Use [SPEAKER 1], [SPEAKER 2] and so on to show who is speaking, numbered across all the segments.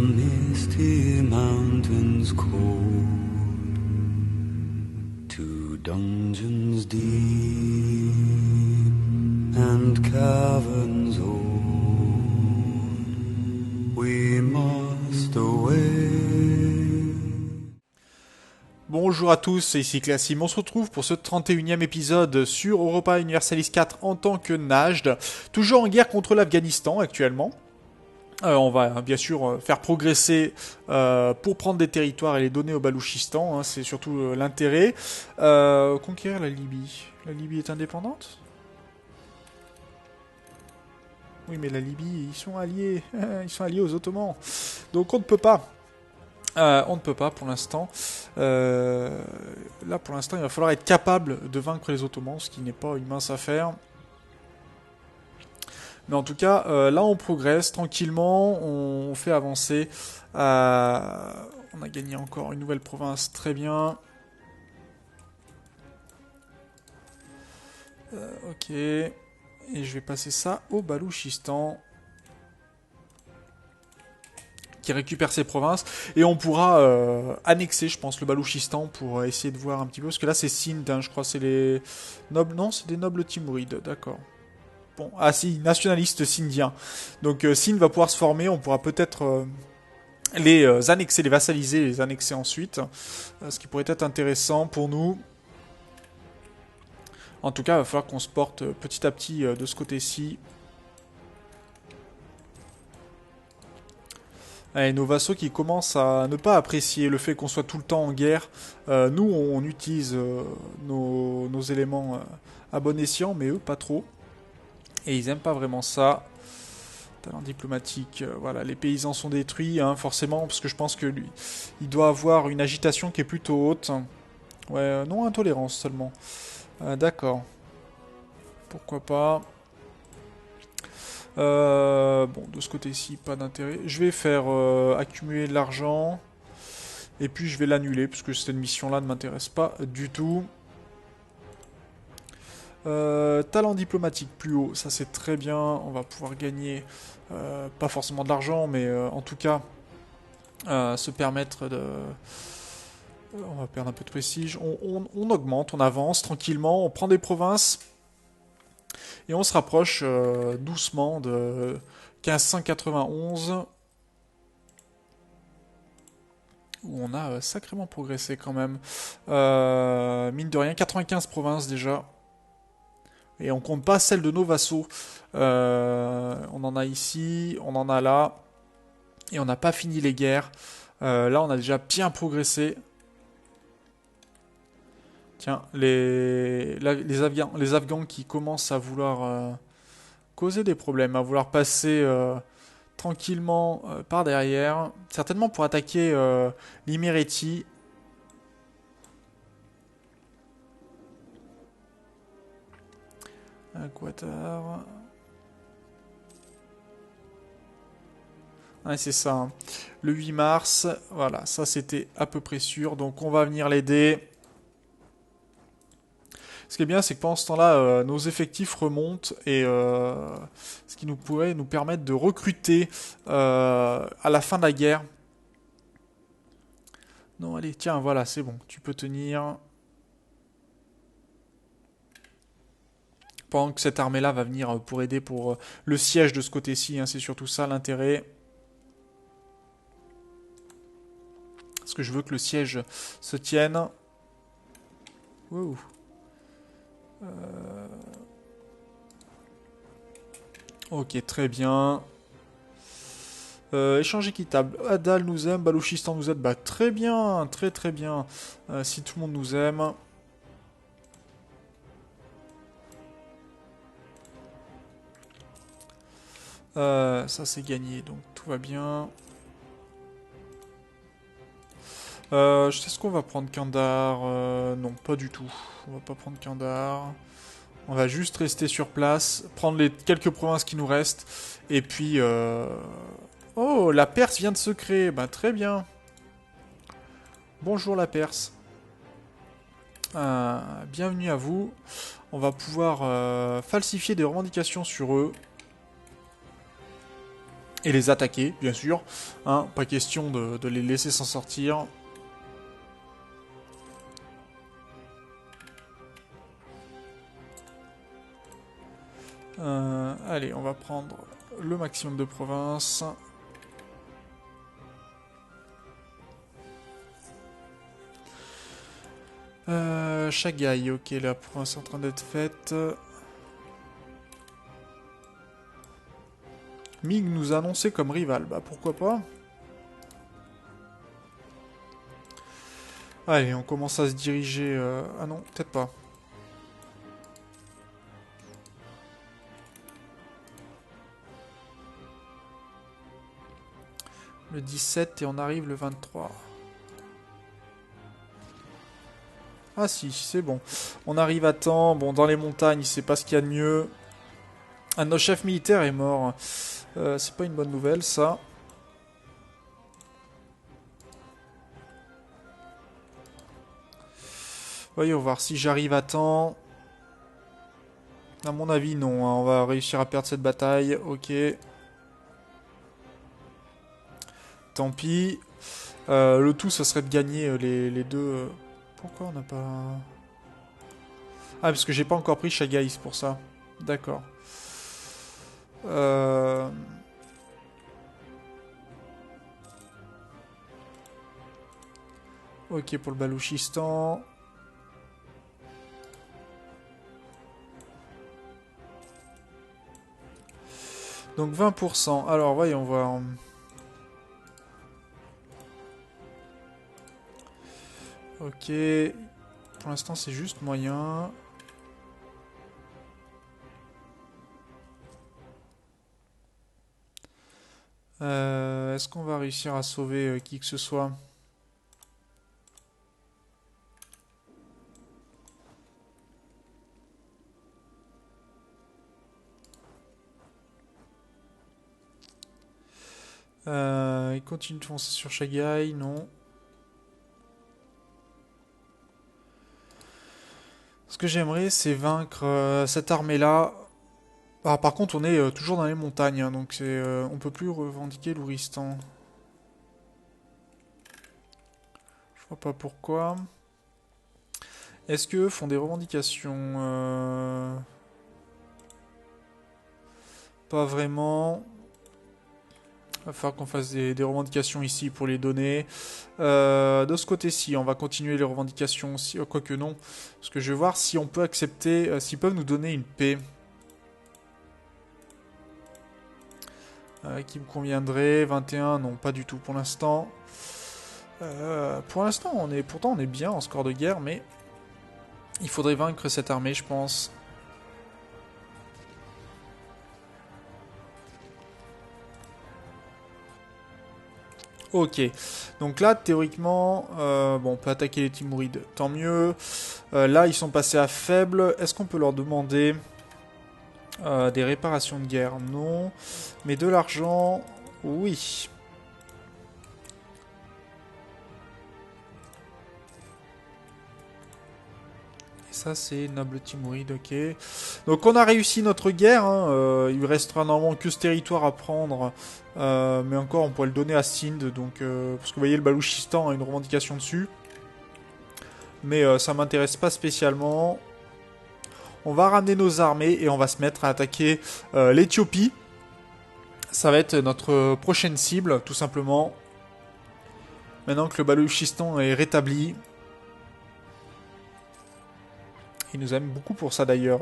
[SPEAKER 1] misty mountains cold, to dungeons deep and caverns old, we must away.
[SPEAKER 2] Bonjour à tous, c'est ici Classim. On se retrouve pour ce 31e épisode sur Europa Universalis 4 en tant que Najd, toujours en guerre contre l'Afghanistan actuellement. On va bien sûr faire progresser pour prendre des territoires et les donner au Balouchistan, hein, c'est surtout l'intérêt. Conquérir la Libye. La Libye est indépendante ? Oui, mais la Libye, ils sont alliés aux Ottomans. Donc on ne peut pas. On ne peut pas pour l'instant. Là, pour l'instant, il va falloir être capable de vaincre les Ottomans, ce qui n'est pas une mince affaire. Mais en tout cas, là, on progresse tranquillement, on fait avancer. On a gagné encore une nouvelle province, très bien. Ok. Et je vais passer ça au Balouchistan, qui récupère ses provinces, et on pourra annexer, je pense, le Balouchistan pour essayer de voir un petit peu, parce que là c'est Sind, hein, je crois, c'est les nobles, non, c'est des nobles timourides, d'accord. Bon, ah si, nationalistes sindiens. Donc Sind va pouvoir se former, on pourra peut-être les annexer, les vassaliser, les annexer ensuite, ce qui pourrait être intéressant pour nous. En tout cas, il va falloir qu'on se porte petit à petit de ce côté-ci. Et nos vassaux qui commencent à ne pas apprécier le fait qu'on soit tout le temps en guerre. Nous, on utilise nos éléments à bon escient, mais eux, pas trop. Et ils aiment pas vraiment ça. Talent diplomatique, voilà, les paysans sont détruits, hein, forcément, parce que je pense que lui, il doit avoir une agitation qui est plutôt haute. Ouais, non, intolérance seulement. D'accord. Pourquoi pas. Bon, de ce côté-ci, pas d'intérêt. Je vais faire accumuler de l'argent. Et puis je vais l'annuler, parce que cette mission-là ne m'intéresse pas du tout. Talent diplomatique plus haut, ça c'est très bien. On va pouvoir gagner, pas forcément de l'argent, mais en tout cas, se permettre de... On va perdre un peu de prestige. On augmente, on avance tranquillement, on prend des provinces. Et on se rapproche doucement de 1591, où on a sacrément progressé quand même. Mine de rien, 95 provinces déjà. Et on compte pas celles de nos vassaux. On en a ici, on en a là. Et on n'a pas fini les guerres. Là, on a déjà bien progressé. Tiens, les Afghans qui commencent à vouloir causer des problèmes, à vouloir passer tranquillement par derrière. Certainement pour attaquer l'Imereti. Qatar. Ouais, c'est ça. Hein. Le 8 mars, voilà, ça c'était à peu près sûr. Donc on va venir l'aider. Ce qui est bien, c'est que pendant ce temps-là, nos effectifs remontent et ce qui nous pourrait nous permettre de recruter à la fin de la guerre. Non, allez, tiens, voilà, c'est bon, tu peux tenir. Pendant que cette armée-là va venir pour aider pour le siège de ce côté-ci, hein, c'est surtout ça l'intérêt. Parce que je veux que le siège se tienne. Wow. Ok, très bien. Échange équitable. Adal nous aime, Balouchistan nous aide. Bah très bien, très très bien. Si tout le monde nous aime. Ça c'est gagné, donc tout va bien. Je sais ce qu'on va prendre Kandar. Non, pas du tout. On va pas prendre Kandar. On va juste rester sur place, prendre les quelques provinces qui nous restent, et puis... Oh, la Perse vient de se créer. Bah très bien. Bonjour la Perse. Bienvenue à vous. On va pouvoir falsifier des revendications sur eux. Et les attaquer, bien sûr. Hein, pas question de les laisser s'en sortir. Allez, on va prendre le maximum de provinces. Shagai, ok, la province est en train d'être faite. Ming nous a annoncé comme rival, bah pourquoi pas. Allez, on commence à se diriger... Ah non, peut-être pas. Le 17 et on arrive le 23. Ah si, c'est bon. On arrive à temps. Bon, dans les montagnes, c'est pas ce qu'il y a de mieux. Un de nos chefs militaires est mort. C'est pas une bonne nouvelle, ça. Voyons voir si j'arrive à temps. À mon avis, non. Hein. On va réussir à perdre cette bataille. Ok. Tant pis. Le tout, ce serait de gagner les deux... Pourquoi on n'a pas... Ah, parce que j'ai pas encore pris Shagai, c'est pour ça. D'accord. Ok, pour le Balouchistan. Donc 20%. Alors, voyons voir. Ok. Pour l'instant, c'est juste moyen. Est-ce qu'on va réussir à sauver qui que ce soit? Il continue de foncer sur Shagai, non. Ce que j'aimerais, c'est vaincre cette armée-là. Ah, par contre, on est toujours dans les montagnes, hein, donc on peut plus revendiquer l'Ouristan. Je vois pas pourquoi. Est-ce qu'eux font des revendications Pas vraiment. Il va falloir qu'on fasse des revendications ici pour les donner. De ce côté-ci, on va continuer les revendications aussi. Quoique non. Parce que je vais voir si on peut accepter... S'ils peuvent nous donner une paix. Qui me conviendrait. 21, non, pas du tout pour l'instant. Pour l'instant, pourtant on est bien en score de guerre, mais... Il faudrait vaincre cette armée, je pense. Ok, donc là théoriquement, bon, on peut attaquer les Timourides, tant mieux. Là ils sont passés à faible, est-ce qu'on peut leur demander des réparations de guerre? Non, mais de l'argent, oui. Et ça c'est noble Timouride, ok. Donc on a réussi notre guerre, hein, il restera normalement que ce territoire à prendre. Mais encore, on pourrait le donner à Sind, donc, parce que vous voyez, le Balouchistan a une revendication dessus. Mais ça m'intéresse pas spécialement. On va ramener nos armées et on va se mettre à attaquer l'Éthiopie. Ça va être notre prochaine cible, tout simplement. Maintenant que le Balouchistan est rétabli. Il nous aime beaucoup pour ça d'ailleurs.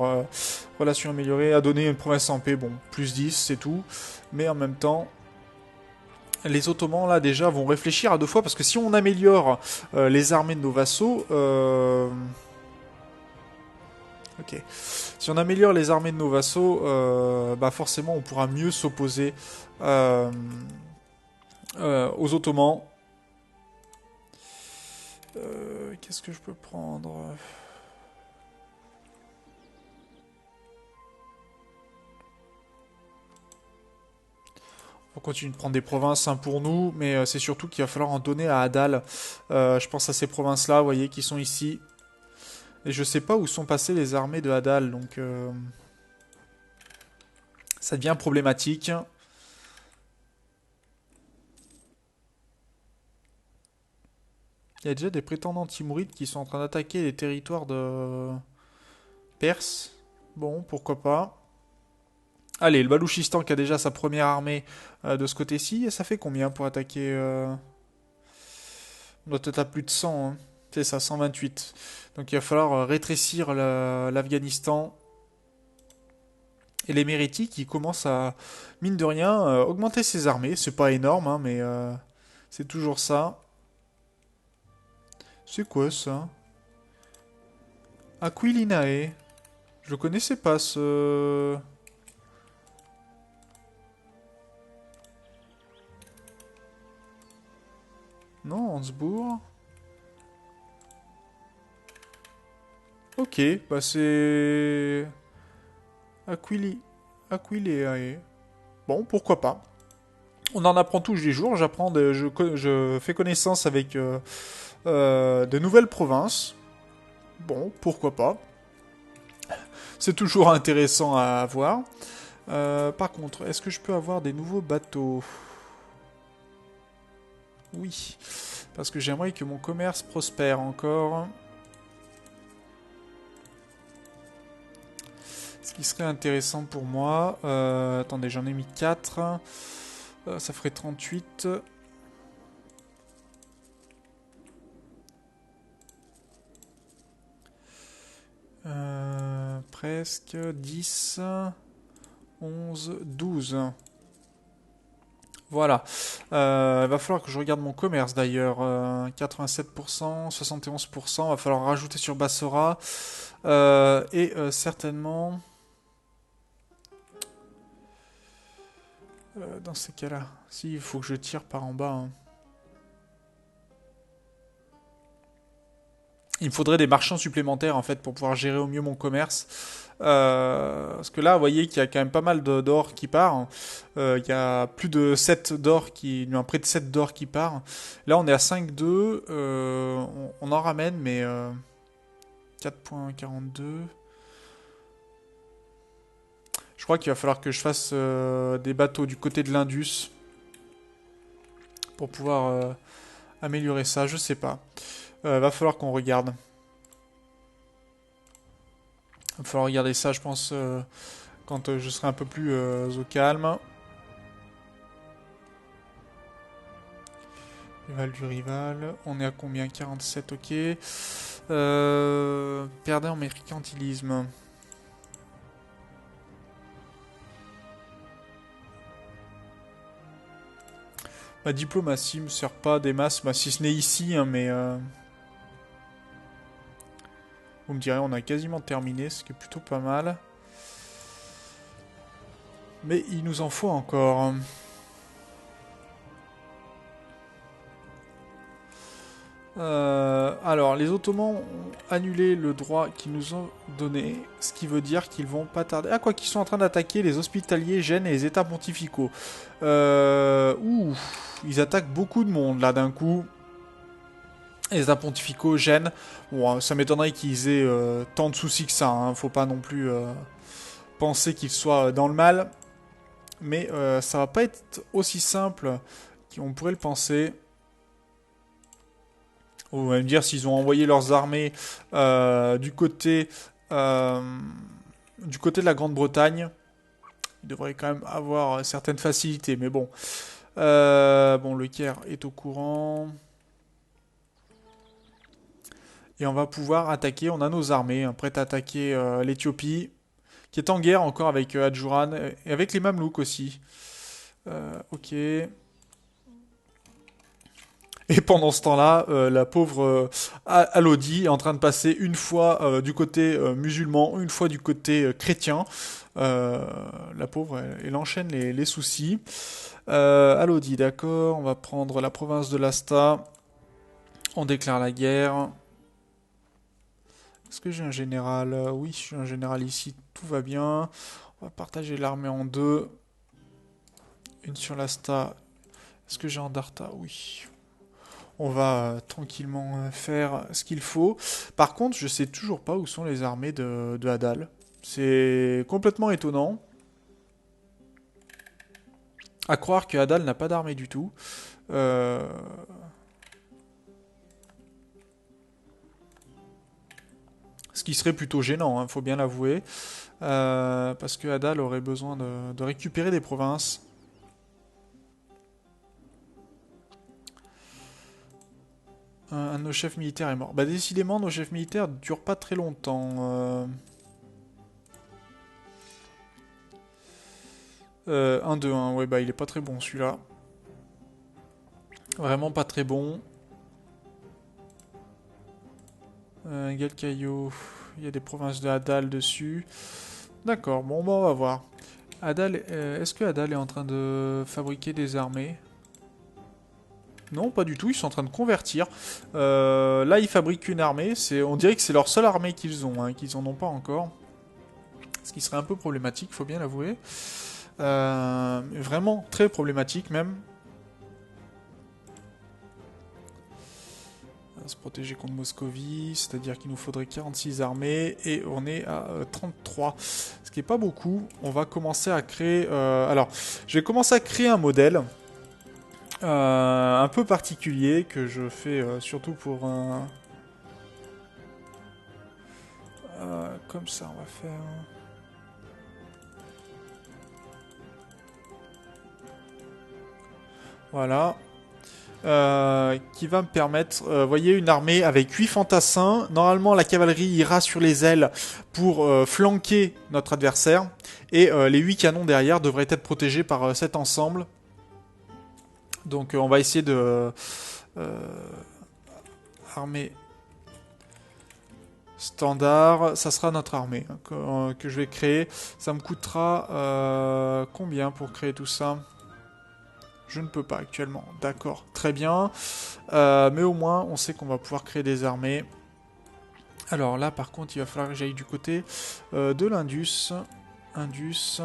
[SPEAKER 2] Relation améliorée, a donné une province en paix, bon, plus 10, c'est tout. Mais en même temps... Les Ottomans, là, déjà, vont réfléchir à deux fois, parce que si on améliore les armées de nos vassaux... Ok. Si on améliore les armées de nos vassaux, bah forcément, on pourra mieux s'opposer aux Ottomans. Qu'est-ce que je peux prendre ? On continue de prendre des provinces hein, pour nous, mais c'est surtout qu'il va falloir en donner à Adal. Je pense à ces provinces-là, vous voyez, qui sont ici. Et je sais pas où sont passées les armées de Adal, donc... ça devient problématique. Il y a déjà des prétendants timourides qui sont en train d'attaquer les territoires de Perse. Bon, pourquoi pas. Allez, le Balouchistan qui a déjà sa première armée de ce côté-ci. Et ça fait combien pour attaquer On doit être à plus de 100. Hein. C'est ça, 128. Donc il va falloir rétrécir l'Afghanistan. Et les Méritis qui commencent à, mine de rien, augmenter ses armées. C'est pas énorme, hein, mais c'est toujours ça. C'est quoi ça? Aquilinae. Je le connaissais pas ce... Non, Hansbourg. Ok, bah c'est... Aquileae. Bon, pourquoi pas. On en apprend tous les jours, je fais connaissance avec de nouvelles provinces. Bon, pourquoi pas. C'est toujours intéressant à voir. Par contre, est-ce que je peux avoir des nouveaux bateaux? Oui, parce que j'aimerais que mon commerce prospère encore. Ce qui serait intéressant pour moi... attendez, j'en ai mis 4. Ça ferait 38. Presque 10, 11, 12. Voilà. Il va falloir que je regarde mon commerce d'ailleurs. 87%, 71%. Va falloir rajouter sur Bassora. Et certainement... dans ces cas-là. Si, il faut que je tire par en bas. Hein. Il me faudrait des marchands supplémentaires en fait pour pouvoir gérer au mieux mon commerce. Parce que là, vous voyez qu'il y a quand même pas mal d'or qui part. Il y a plus de 7 d'or qui... près de 7 d'or qui part. Là, on est à 5,2. On en ramène, mais 4,42. Je crois qu'il va falloir que je fasse des bateaux du côté de l'Indus pour pouvoir améliorer ça. Je sais pas. Va falloir qu'on regarde. Va falloir regarder ça, je pense, quand je serai un peu plus au calme. Rival du rival. On est à combien? 47, ok. Perdant en mercantilisme. Ma diplomatie me sert pas des masses, bah, si ce n'est ici, hein, mais... Vous me direz, on a quasiment terminé, ce qui est plutôt pas mal. Mais il nous en faut encore. Alors, les Ottomans ont annulé le droit qu'ils nous ont donné, ce qui veut dire qu'ils vont pas tarder. Ah, quoi qu'ils sont en train d'attaquer les hospitaliers, Gênes et les États pontificaux. Ils attaquent beaucoup de monde là d'un coup. Les États pontificaux, Gênes. Bon, ça m'étonnerait qu'ils aient tant de soucis que ça. Hein. Faut pas non plus penser qu'ils soient dans le mal. Mais ça va pas être aussi simple qu'on pourrait le penser. Vous allez me dire s'ils ont envoyé leurs armées du côté de la Grande-Bretagne. Ils devraient quand même avoir certaines facilités. Mais bon. Bon, le Caire est au courant. Et on va pouvoir attaquer. On a nos armées hein, prêtes à attaquer l'Éthiopie. Qui est en guerre encore avec Adjuran. Et avec les Mamelouks aussi. Ok. Et pendant ce temps-là, la pauvre Alodi est en train de passer une fois du côté musulman, une fois du côté chrétien. La pauvre, elle enchaîne les soucis. Alodi, d'accord, on va prendre la province de l'Asta. On déclare la guerre. Est-ce que j'ai un général? Oui, je suis un général ici, tout va bien. On va partager l'armée en deux. Une sur l'Asta. Est-ce que j'ai Andarta? Oui. On va tranquillement faire ce qu'il faut. Par contre, je sais toujours pas où sont les armées de Hadal. C'est complètement étonnant. À croire que Hadal n'a pas d'armée du tout. qui serait plutôt gênant, hein, faut bien l'avouer. Parce que Adal aurait besoin de récupérer des provinces. Un de nos chefs militaires est mort. Bah décidément, nos chefs militaires durent pas très longtemps. 1-2-1, ouais bah il est pas très bon celui-là. Vraiment pas très bon. Galcayo, il y a des provinces de Adal dessus. D'accord, bon bah on va voir. Adal, est-ce que Adal est en train de fabriquer des armées? Non, pas du tout, ils sont en train de convertir. Là, ils fabriquent une armée. On dirait que c'est leur seule armée qu'ils ont, hein, qu'ils en ont pas encore. Ce qui serait un peu problématique, faut bien l'avouer. Vraiment très problématique même. Se protéger contre Moscovie, c'est-à-dire qu'il nous faudrait 46 armées et on est à 33, ce qui est pas beaucoup. On va commencer à créer... alors, je vais commencer à créer un modèle un peu particulier que je fais surtout pour un... comme ça, on va faire... Voilà. Qui va me permettre, vous voyez, une armée avec 8 fantassins. Normalement, la cavalerie ira sur les ailes pour flanquer notre adversaire. Et les 8 canons derrière devraient être protégés par cet ensemble. Donc on va essayer de... armée standard, ça sera notre armée hein, que je vais créer. Ça me coûtera combien pour créer tout ça ? Je ne peux pas actuellement. D'accord, très bien. Mais au moins, on sait qu'on va pouvoir créer des armées. Alors là, par contre, il va falloir que j'aille du côté de l'Indus. Indus.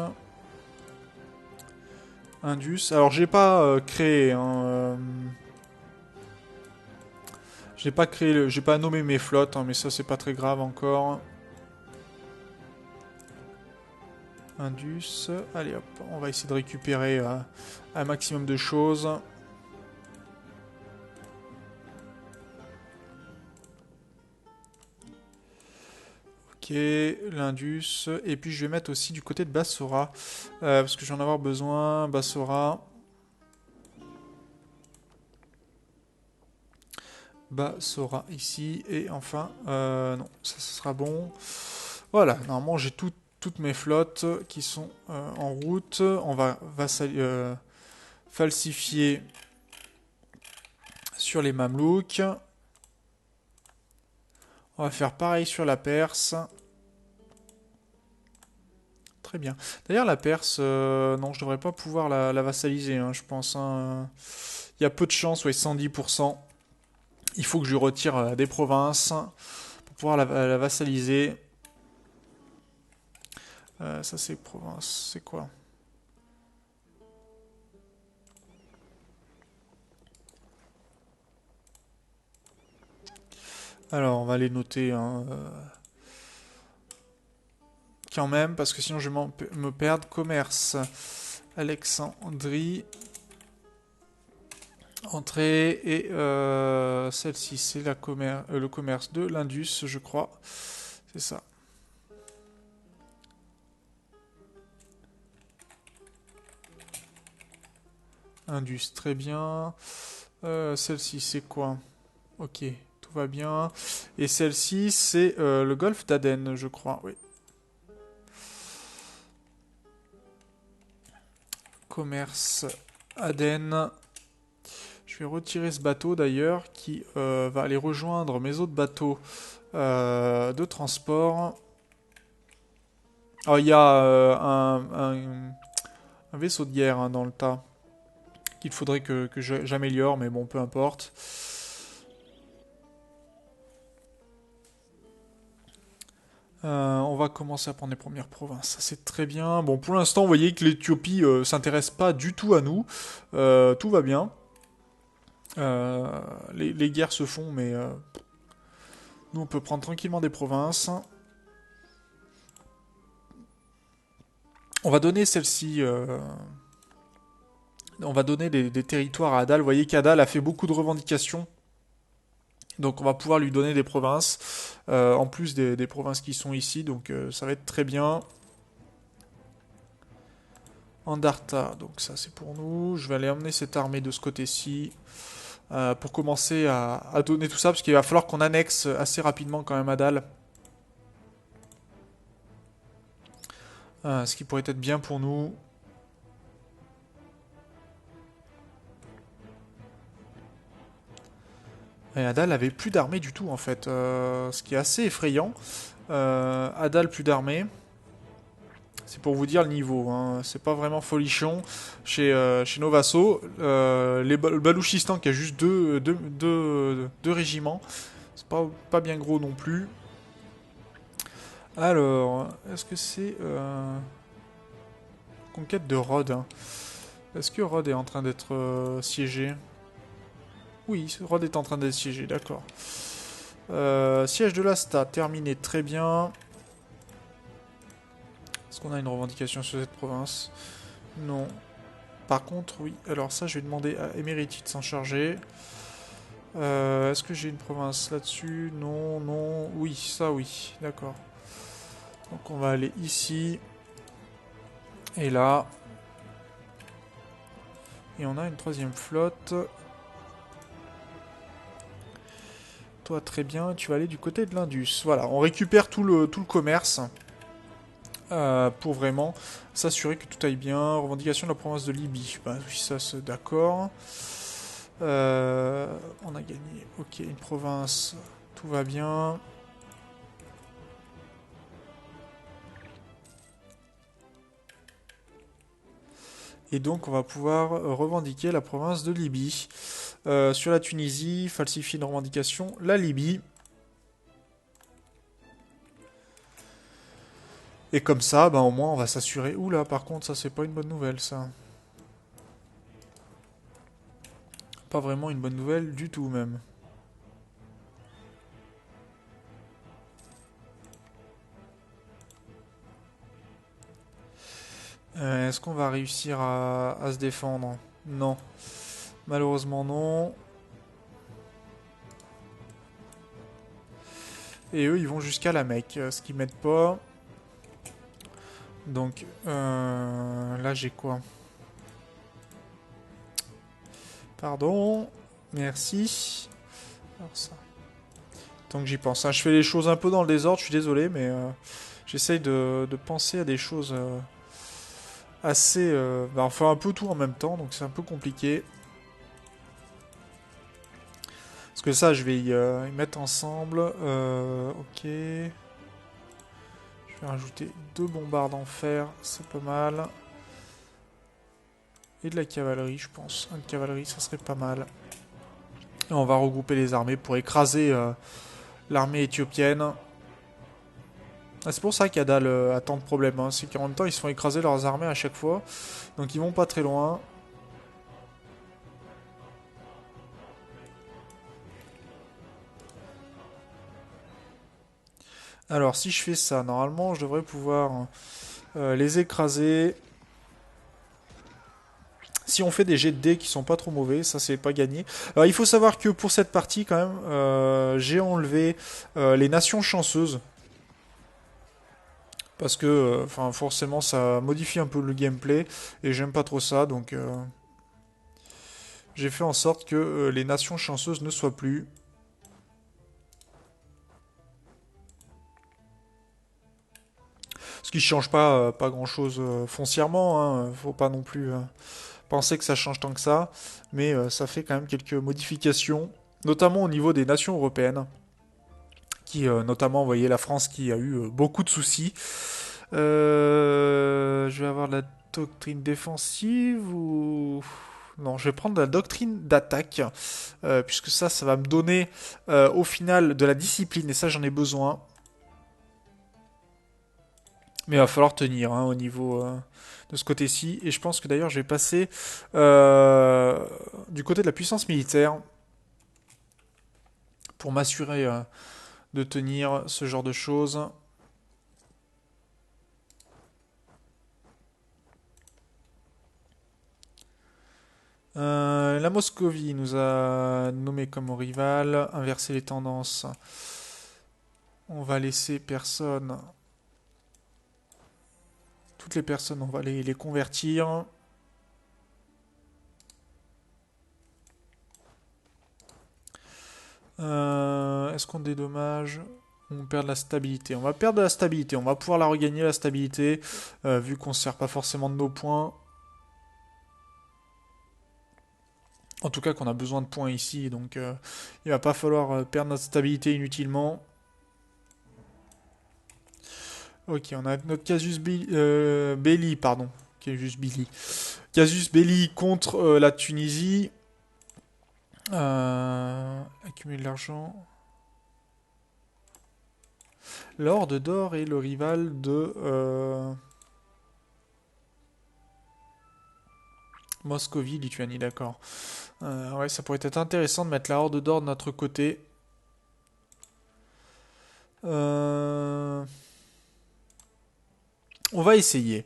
[SPEAKER 2] Alors, j'ai pas créé... Hein, j'ai pas créé... J'ai pas nommé mes flottes, hein, mais ça, c'est pas très grave encore. Indus. Allez hop, on va essayer de récupérer un maximum de choses. Ok, l'Indus. Et puis je vais mettre aussi du côté de Bassora. Parce que j'en ai avoir besoin. Bassora. Bassora ici. Et enfin, non, ça sera bon. Voilà, normalement j'ai toutes mes flottes qui sont en route. On va falsifier sur les Mamelouks. On va faire pareil sur la Perse. Très bien. D'ailleurs, la Perse, non, je devrais pas pouvoir la vassaliser, hein, je pense. Hein. Il y a peu de chance, ouais, 110%. Il faut que je lui retire des provinces pour pouvoir la vassaliser. Ça, c'est province. C'est quoi ? Alors, on va les noter hein, quand même, parce que sinon je vais me perdre. Commerce. Alexandrie. Entrée. Et celle-ci, c'est le commerce de l'Indus, je crois. C'est ça. Indus, très bien. Celle-ci, c'est quoi ? Ok, tout va bien. Et celle-ci, c'est le golfe d'Aden, je crois. Oui. Commerce Aden. Je vais retirer ce bateau d'ailleurs qui va aller rejoindre mes autres bateaux de transport. Oh, il y a un vaisseau de guerre hein, dans le tas qu'il faudrait que j'améliore, mais bon, peu importe. On va commencer à prendre les premières provinces. Ça, c'est très bien. Bon, pour l'instant, vous voyez que l'Éthiopie s'intéresse pas du tout à nous. Tout va bien. Les guerres se font, mais nous, on peut prendre tranquillement des provinces. On va donner celle-ci... on va donner des territoires à Adal. Vous voyez qu'Adal a fait beaucoup de revendications Donc on va pouvoir lui donner des provinces, en plus des provinces qui sont ici, donc ça va être très bien. Andarta, donc ça c'est pour nous. Je vais aller emmener cette armée de ce côté-ci pour commencer à donner tout ça, parce qu'il va falloir qu'on annexe assez rapidement quand même Adal. Ce qui pourrait être bien pour nous. Et Adal avait plus d'armée du tout en fait, ce qui est assez effrayant. Adal plus d'armée. C'est pour vous dire le niveau, hein. C'est pas vraiment folichon chez nos vassaux. Le Balouchistan qui a juste deux régiments, c'est pas bien gros non plus. Alors, est-ce que c'est conquête de Rhodes, hein. Est-ce que Rhodes est en train d'être siégé? Oui, Rhodes est en train d'être siégé, d'accord. Siège de l'Asta, terminé, très bien. Est-ce qu'on a une revendication sur cette province? Non. Par contre, oui. Alors ça, je vais demander à Emeriti de s'en charger. Est-ce que j'ai une province là-dessus? Non, non. Oui, ça, oui. D'accord. Donc on va aller ici. Et là. Et on a une troisième flotte. Toi, très bien. Tu vas aller du côté de l'Indus. Voilà, on récupère tout le commerce. Pour vraiment s'assurer que tout aille bien. Revendication de la province de Libye. Bah oui, ça c'est d'accord. On a gagné. Ok, une province. Tout va bien. Et donc on va pouvoir revendiquer la province de Libye. Sur la Tunisie, falsifier une revendication. La Libye. Et comme ça, bah, au moins on va s'assurer. Oula, par contre, ça c'est pas une bonne nouvelle ça. Pas vraiment une bonne nouvelle du tout même. Est-ce qu'on va réussir à se défendre? Non. Malheureusement non. Et eux ils vont jusqu'à la Mecque, ce qui m'aide pas. Donc là j'ai quoi? Pardon. Merci. Alors ça. Tant que j'y pense. Hein. Je fais les choses un peu dans le désordre, je suis désolé, mais j'essaye de penser à des choses assez... enfin un peu tout en même temps, donc c'est un peu compliqué. Parce que ça, je vais y mettre ensemble. Ok. Je vais rajouter 2 bombardes en fer, c'est pas mal. Et de la cavalerie, je pense. Un de cavalerie, ça serait pas mal. Et on va regrouper les armées pour écraser l'armée éthiopienne. Ah, c'est pour ça qu'Adal a tant de problèmes. Hein. C'est qu'en même temps, ils se font écraser leurs armées à chaque fois. Donc ils vont pas très loin. Alors si je fais ça, normalement, je devrais pouvoir les écraser. Si on fait des jets de dés qui sont pas trop mauvais, ça c'est pas gagné. Alors il faut savoir que pour cette partie quand même, j'ai enlevé les nations chanceuses. Parce que forcément ça modifie un peu le gameplay et j'aime pas trop ça, donc j'ai fait en sorte que les nations chanceuses ne soient plus. Ce qui change pas grand chose foncièrement, hein. Faut pas non plus penser que ça change tant que ça, mais ça fait quand même quelques modifications, notamment au niveau des nations européennes, qui notamment, vous voyez, la France qui a eu beaucoup de soucis. Je vais avoir la doctrine défensive ou... Non, je vais prendre la doctrine d'attaque, puisque ça va me donner au final de la discipline, et ça j'en ai besoin. Mais il va falloir tenir hein, au niveau de ce côté-ci. Et je pense que d'ailleurs je vais passer du côté de la puissance militaire pour m'assurer de tenir ce genre de choses. La Moscovie nous a nommé comme rival. Inverser les tendances. On va laisser personne. Toutes les personnes, on va les convertir. Est-ce qu'on dédommage? On perd de la stabilité. On va perdre de la stabilité. On va pouvoir la regagner, la stabilité, vu qu'on ne sert pas forcément de nos points. En tout cas, qu'on a besoin de points ici. Donc, il va pas falloir perdre notre stabilité inutilement. Ok, on a notre Casus Belli, pardon. Casus Belli. Casus Belli contre la Tunisie. Accumuler de l'argent. L'Horde d'Or est le rival de Moscovie, Lituanie, d'accord. Ouais, ça pourrait être intéressant de mettre la Horde d'Or de notre côté. On va essayer.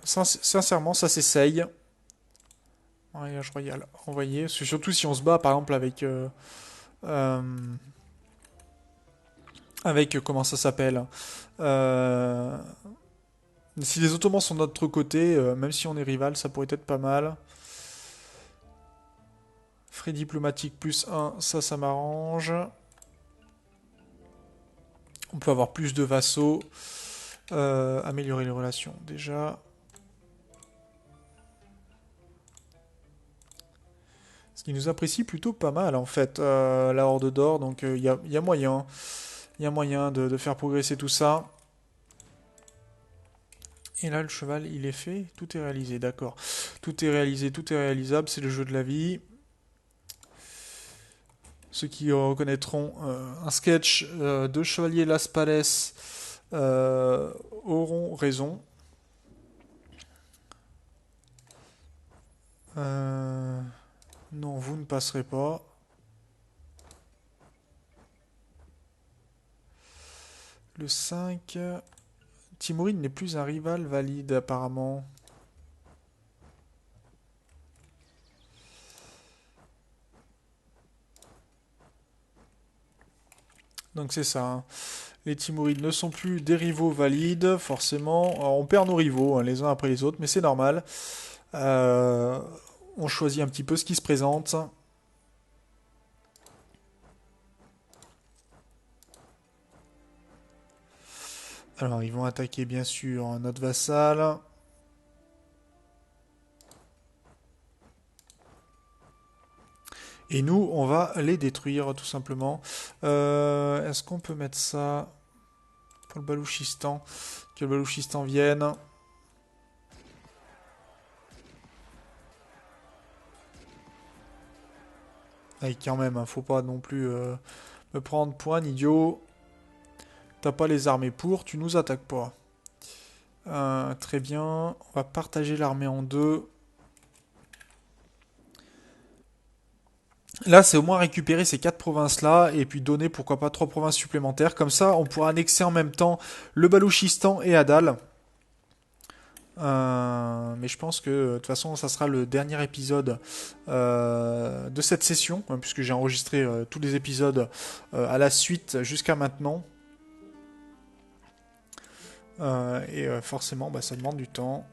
[SPEAKER 2] Sincèrement, ça s'essaye. Mariage royal, envoyé. Surtout si on se bat, par exemple, avec comment ça s'appelle. Si les Ottomans sont de notre côté, même si on est rival, ça pourrait être pas mal. Frais diplomatiques plus 1, ça m'arrange. On peut avoir plus de vassaux. Améliorer les relations, déjà. Ce qui nous apprécie plutôt pas mal, en fait, la Horde d'Or. Donc, il y a moyen. Il y a moyen de faire progresser tout ça. Et là, le cheval, il est fait. Tout est réalisé, d'accord. Tout est réalisé, tout est réalisable. C'est le jeu de la vie. Ceux qui reconnaîtront un sketch de Chevalier Las Palais auront raison. Non, vous ne passerez pas. Le 5. Timouride n'est plus un rival valide apparemment. Donc c'est ça. Hein. Les Timourides ne sont plus des rivaux valides, forcément. Alors, on perd nos rivaux, hein, les uns après les autres, mais c'est normal. On choisit un petit peu ce qui se présente. Alors ils vont attaquer bien sûr notre vassal. Et nous, on va les détruire tout simplement. Est-ce qu'on peut mettre ça pour le Balouchistan? Que le Balouchistan vienne. Ah, quand même, hein, faut pas non plus me prendre pour un idiot. T'as pas les armées pour, tu nous attaques pas. Très bien, on va partager l'armée en deux. Là, c'est au moins récupérer ces 4 provinces-là et puis donner, pourquoi pas, 3 provinces supplémentaires. Comme ça, on pourra annexer en même temps le Balouchistan et Adal. Mais je pense que de toute façon, ça sera le dernier épisode de cette session, hein, puisque j'ai enregistré tous les épisodes à la suite jusqu'à maintenant. Et forcément, bah, ça demande du temps.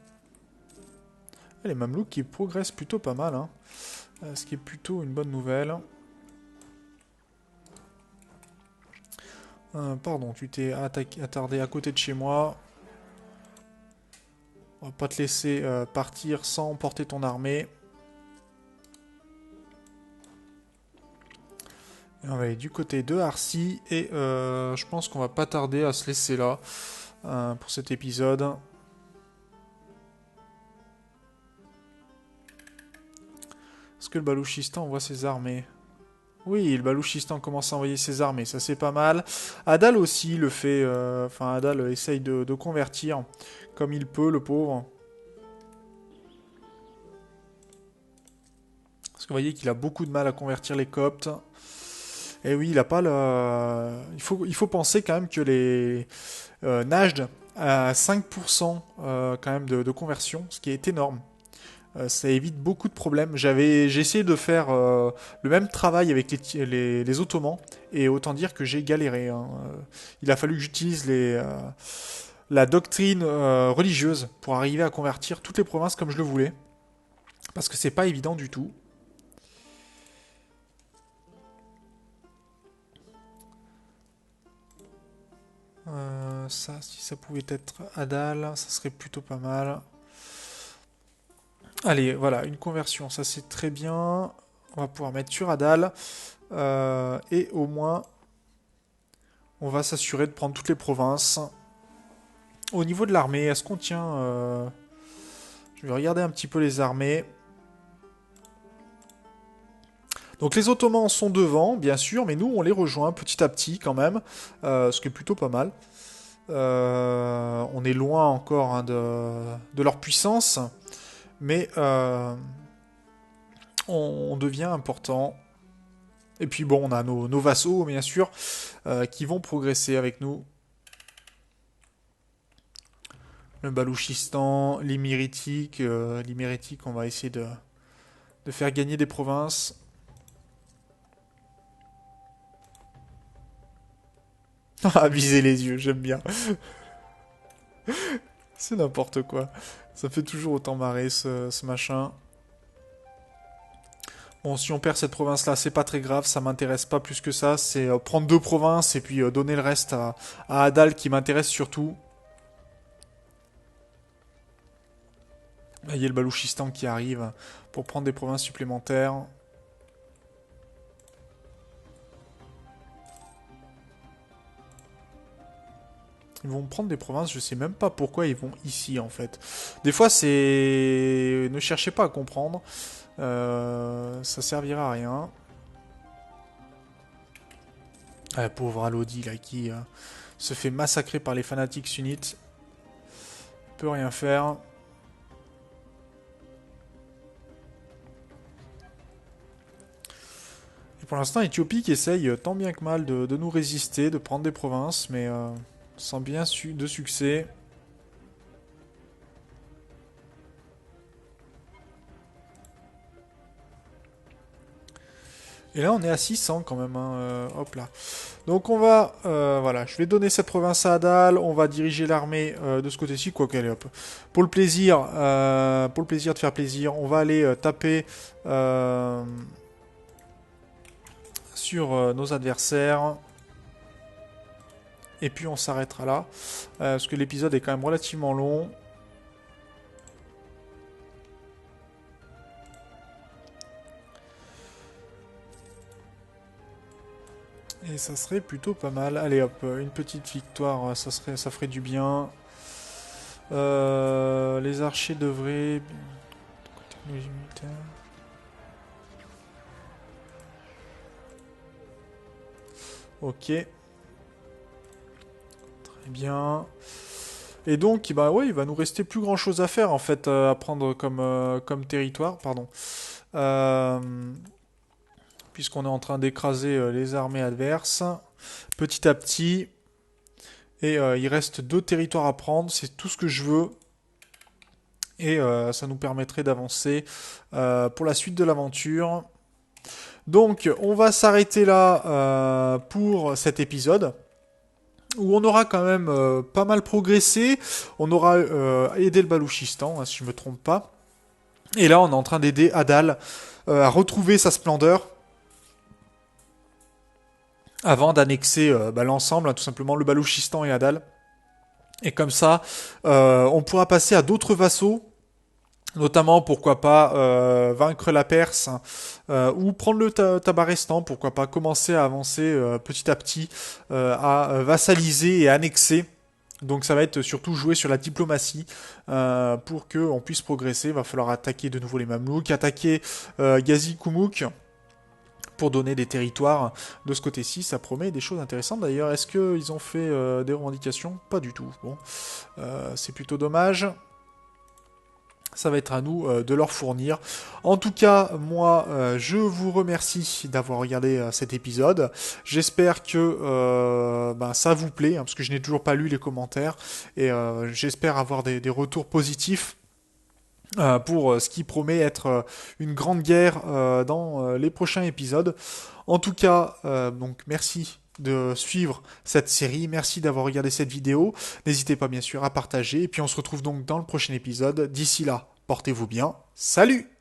[SPEAKER 2] Les Mamelouks qui progressent plutôt pas mal, hein. Ce qui est plutôt une bonne nouvelle. Pardon, tu t'es attardé à côté de chez moi. On va pas te laisser partir sans emporter ton armée. Et on va aller du côté de Arcy. Et je pense qu'on va pas tarder à se laisser là pour cet épisode. Est-ce que le Balouchistan envoie ses armées? Oui, le Balouchistan commence à envoyer ses armées, ça c'est pas mal. Adal aussi le fait, enfin Adal essaye de convertir comme il peut, le pauvre. Parce que vous voyez qu'il a beaucoup de mal à convertir les Coptes. Et oui, il a pas le... Il faut penser quand même que les Najd a 5% quand même de conversion, ce qui est énorme. Ça évite beaucoup de problèmes. J'ai essayé de faire le même travail avec les Ottomans, et autant dire que j'ai galéré, hein. Il a fallu que j'utilise la doctrine religieuse pour arriver à convertir toutes les provinces comme je le voulais, parce que c'est pas évident du tout. Ça, si ça pouvait être Adal, ça serait plutôt pas mal. Allez, voilà, une conversion, ça c'est très bien. On va pouvoir mettre sur Adal. Et au moins, on va s'assurer de prendre toutes les provinces. Au niveau de l'armée, est-ce qu'on tient... Je vais regarder un petit peu les armées. Donc les Ottomans sont devant, bien sûr, mais nous, on les rejoint petit à petit quand même, ce qui est plutôt pas mal. On est loin encore, hein, de leur puissance, mais on devient important. Et puis bon, on a nos vassaux, bien sûr, qui vont progresser avec nous. Le Balouchistan, l'Iméritique. L'Iméritique, on va essayer de faire gagner des provinces. Ah, viser les yeux, j'aime bien. C'est n'importe quoi. Ça fait toujours autant marrer ce machin. Bon, si on perd cette province-là, c'est pas très grave, ça m'intéresse pas plus que ça. C'est prendre 2 provinces et puis donner le reste à Adal qui m'intéresse surtout. Là, il y a le Balouchistan qui arrive pour prendre des provinces supplémentaires. Ils vont prendre des provinces, je sais même pas pourquoi ils vont ici en fait. Des fois c'est... Ne cherchez pas à comprendre. Ça servira à rien. Ah, pauvre Alodi là qui se fait massacrer par les fanatiques sunnites. Peut rien faire. Et pour l'instant, Éthiopie qui essaye tant bien que mal de nous résister, de prendre des provinces, mais sans bien de succès. Et là, on est à 600 quand même, hein, hop là. Donc on va, voilà, je vais donner cette province à Adal. On va diriger l'armée de ce côté-ci, quoi qu'elle est, hop. Pour le plaisir de faire plaisir, on va aller taper sur nos adversaires. Et puis on s'arrêtera là, parce que l'épisode est quand même relativement long. Et ça serait plutôt pas mal. Allez hop, une petite victoire, ça ferait du bien. Les archers devraient... Technologie militaire. Ok. Très bien. Et donc, bah ouais, il va nous rester plus grand chose à faire en fait, à prendre comme territoire, pardon. Puisqu'on est en train d'écraser les armées adverses, petit à petit. Et il reste 2 territoires à prendre, c'est tout ce que je veux. Et ça nous permettrait d'avancer pour la suite de l'aventure. Donc, on va s'arrêter là pour cet épisode, où on aura quand même pas mal progressé. On aura aidé le Balouchistan, hein, si je me trompe pas. Et là, on est en train d'aider Adal à retrouver sa splendeur, avant d'annexer l'ensemble, hein, tout simplement le Balouchistan et Adal. Et comme ça, on pourra passer à d'autres vassaux, notamment, pourquoi pas, vaincre la Perse, ou prendre le Tabarestan, pourquoi pas commencer à avancer petit à petit, à vassaliser et annexer. Donc ça va être surtout jouer sur la diplomatie pour qu'on puisse progresser. Il va falloir attaquer de nouveau les Mamelouks, attaquer Gazi Koumouk pour donner des territoires de ce côté-ci. Ça promet des choses intéressantes d'ailleurs. Est-ce qu'ils ont fait des revendications? Pas du tout. Bon, c'est plutôt dommage. Ça va être à nous de leur fournir. En tout cas, moi, je vous remercie d'avoir regardé cet épisode. J'espère que ça vous plaît, hein, parce que je n'ai toujours pas lu les commentaires. Et j'espère avoir des retours positifs. pour ce qui promet être une grande guerre dans les prochains épisodes. En tout cas, donc merci de suivre cette série, merci d'avoir regardé cette vidéo, n'hésitez pas bien sûr à partager, et puis on se retrouve donc dans le prochain épisode. D'ici là, portez-vous bien, salut!